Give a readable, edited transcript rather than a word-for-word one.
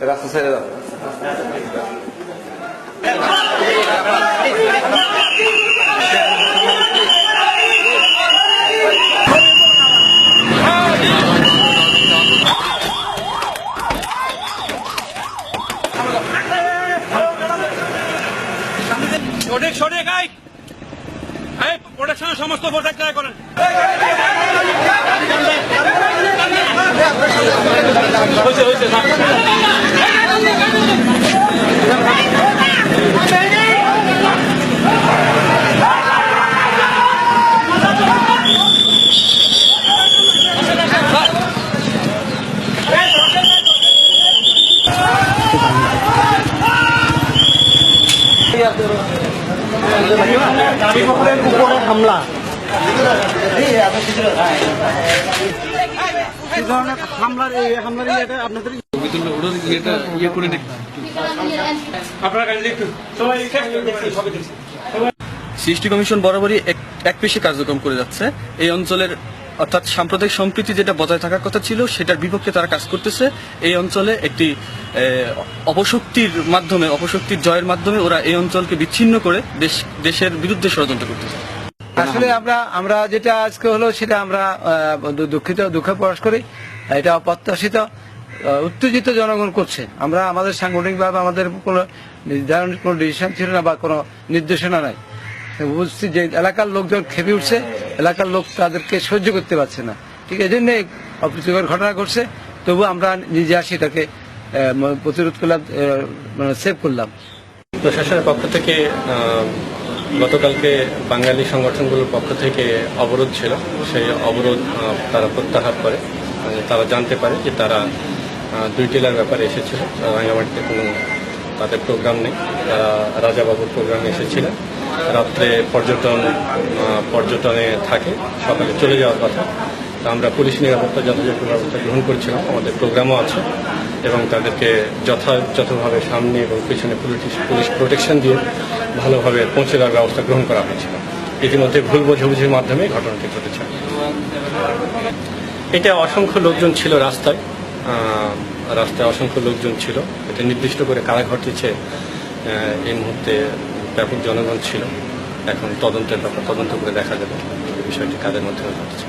রাস্তা ছেড়ে দাও। সঠিক সঠিক এই প্রোটেকশনের সমস্ত পোশাক তৈরি করেন। উপরে হামলা হামলার আপনাদের সৃষ্টি কমিশন বরাবরই একপেশে কার্যক্রম করে যাচ্ছে। এই অঞ্চলের অর্থাৎ সাম্প্রদায়িক সম্প্রীতি যেটা বজায় থাকার কথা ছিল সেটার বিপক্ষে তারা কাজ করতেছে। এই অঞ্চলে একটি অপশক্তির জয়ের মাধ্যমে ওরা এই অঞ্চলকে বিচ্ছিন্ন করে দেশের বিরুদ্ধে ষড়যন্ত্র করতেছে। আসলে আমরা যেটা আজকে হলো সেটা আমরা দুঃখ প্রকাশ করি। এটা অপ্রত্যাশিত উত্তেজিত জনগণ করছে। আমরা আমাদের সাংগঠনিকভাবে আমাদের কোনো নির্ধারণ কোনো ডিসিশন ছিল না বা কোনো নির্দেশনা নাই। বুঝছি যে এলাকার লোকজন খেপে উঠছে, এলাকার লোক তাদেরকে সহ্য করতে পারছে না। ঠিক এই জন্যই অপ্রীতিকর ঘটনা ঘটছে। তবু আমরা নিজে আসি তাকে প্রতিরোধ করলাম, সেভ করলাম। প্রশাসনের পক্ষ থেকে গতকালকে বাঙালি সংগঠনগুলোর পক্ষ থেকে অবরোধ ছিল, সেই অবরোধ তারা প্রত্যাহার করে। তারা জানতে পারে যে তারা দুই টিলার ব্যাপারে এসেছিল। রাঙ্গামাটিতে কোনো তাদের প্রোগ্রাম নেই, তারা রাজাবাবুর প্রোগ্রামে এসেছিলেন। রাত্রে পর্যটনে থাকে, সকালে চলে যাওয়ার কথা। তা আমরা পুলিশ নিরাপত্তা যথাযথ ব্যবস্থা গ্রহণ করছিলাম, আমাদের প্রোগ্রামও আছে এবং তাদেরকে যথাযথভাবে সামনে এবং পেছনে পুলিশ প্রোটেকশন দিয়ে ভালোভাবে পৌঁছে দেওয়ার ব্যবস্থা গ্রহণ করা হয়েছিল। ইতিমধ্যে ভুল বোঝাবুঝির মাধ্যমে ঘটনাটি ঘটেছে। এটা অসংখ্য লোকজন ছিল রাস্তায় অসংখ্য লোকজন ছিল। এটা নির্দিষ্ট করে কারা ঘটেছে এই মুহূর্তে ব্যাপক জনগণ ছিল। এখন তদন্ত করে দেখা যাবে বিষয়টি কাদের মধ্যে ঘটেছে।